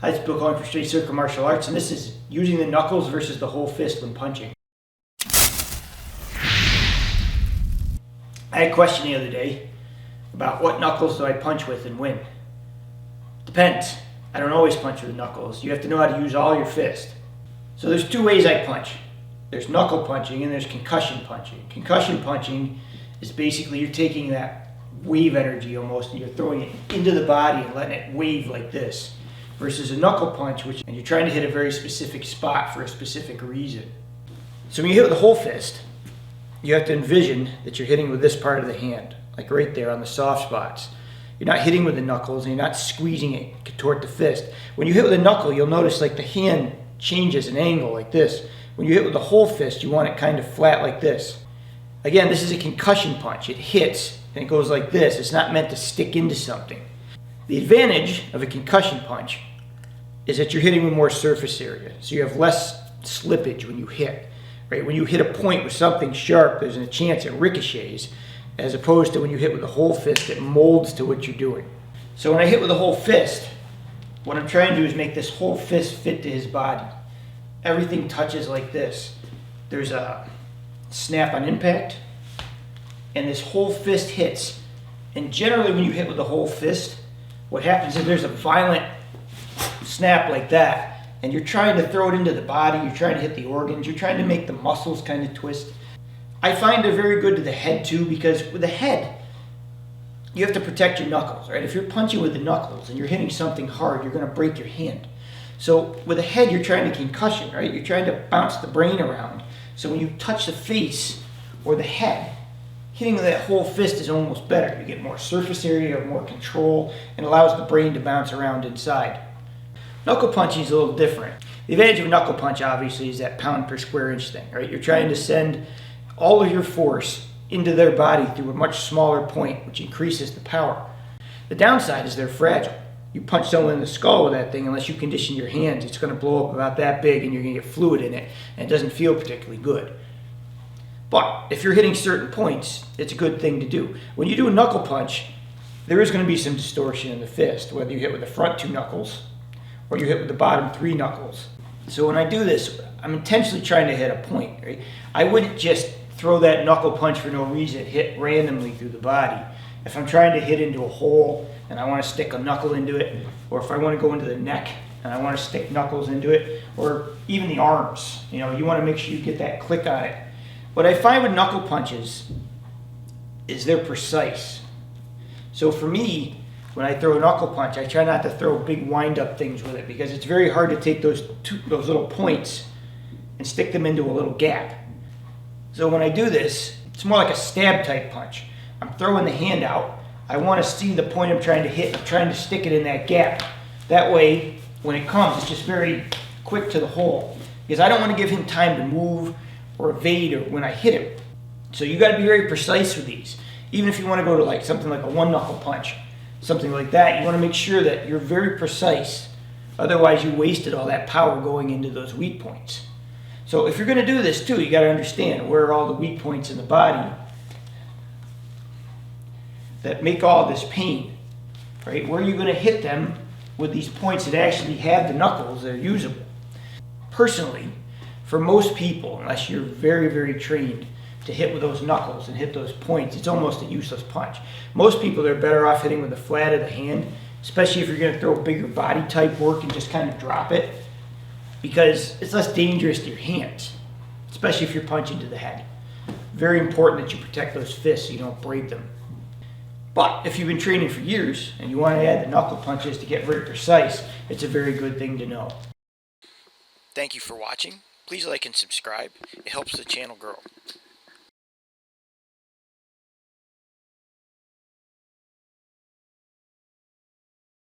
Hi, it's Bill calling for Straight Circle Martial Arts, and this is using the knuckles versus the whole fist when punching. I had a question the other day about what knuckles do I punch with and when. Depends. I don't always punch with the knuckles. You have to know how to use all your fist. So there's two ways I punch. There's knuckle punching and there's concussion punching. Concussion punching is basically you're taking that wave energy almost and you're throwing it into the body and letting it wave like this. Versus a knuckle punch, and you're trying to hit a very specific spot for a specific reason. So when you hit with the whole fist, you have to envision that you're hitting with this part of the hand, like right there on the soft spots. You're not hitting with the knuckles and you're not squeezing it toward the fist. When you hit with a knuckle, you'll notice like the hand changes an angle like this. When you hit with the whole fist, you want it kind of flat like this. Again, this is a concussion punch. It hits and it goes like this. It's not meant to stick into something. The advantage of a concussion punch is that you're hitting with more surface area. So you have less slippage when you hit. Right? When you hit a point with something sharp, there's a chance it ricochets, as opposed to when you hit with the whole fist, it molds to what you're doing. So when I hit with the whole fist, what I'm trying to do is make this whole fist fit to his body. Everything touches like this. There's a snap on impact, and this whole fist hits. And generally when you hit with the whole fist, what happens is there's a violent snap like that, and you're trying to throw it into the body, you're trying to hit the organs, you're trying to make the muscles kind of twist. I find they're very good to the head too, because with the head, you have to protect your knuckles, right? If you're punching with the knuckles and you're hitting something hard, you're going to break your hand. So with the head, you're trying to concussion, right? You're trying to bounce the brain around. So when you touch the face or the head, hitting with that whole fist is almost better. You get more surface area, more control, and allows the brain to bounce around inside. Knuckle punching is a little different. The advantage of a knuckle punch, obviously, is that pound per square inch thing, right? You're trying to send all of your force into their body through a much smaller point, which increases the power. The downside is they're fragile. You punch someone in the skull with that thing, unless you condition your hands, it's going to blow up about that big and you're going to get fluid in it, and it doesn't feel particularly good. But if you're hitting certain points, it's a good thing to do. When you do a knuckle punch, there is going to be some distortion in the fist, whether you hit with the front two knuckles or you hit with the bottom three knuckles. So when I do this, I'm intentionally trying to hit a point, right? I wouldn't just throw that knuckle punch for no reason, hit randomly through the body. If I'm trying to hit into a hole and I want to stick a knuckle into it, or if I want to go into the neck and I want to stick knuckles into it, or even the arms, you want to make sure you get that click on it. What I find with knuckle punches is they're precise. So for me, when I throw a knuckle punch, I try not to throw big wind-up things with it, because it's very hard to take those little points and stick them into a little gap. So when I do this, it's more like a stab type punch. I'm throwing the hand out. I want to see the point I'm trying to hit. I'm trying to stick it in that gap. That way, when it comes, it's just very quick to the hole, because I don't want to give him time to move or evade or when I hit him. So you got to be very precise with these. Even if you want to go to like something like a one knuckle punch, something like that, you want to make sure that you're very precise. Otherwise, you wasted all that power going into those weak points. So if you're going to do this too, you got to understand where are all the weak points in the body that make all this pain, right? Where are you going to hit them with these points that actually have the knuckles that are usable? Personally, for most people, unless you're very, very trained to hit with those knuckles and hit those points, it's almost a useless punch. Most people are better off hitting with the flat of the hand, especially if you're going to throw bigger body type work and just kind of drop it, because it's less dangerous to your hands, especially if you're punching to the head. Very important that you protect those fists so you don't break them. But if you've been training for years and you want to add the knuckle punches to get very precise, it's a very good thing to know. Thank you for watching. Please like and subscribe. It helps the channel grow.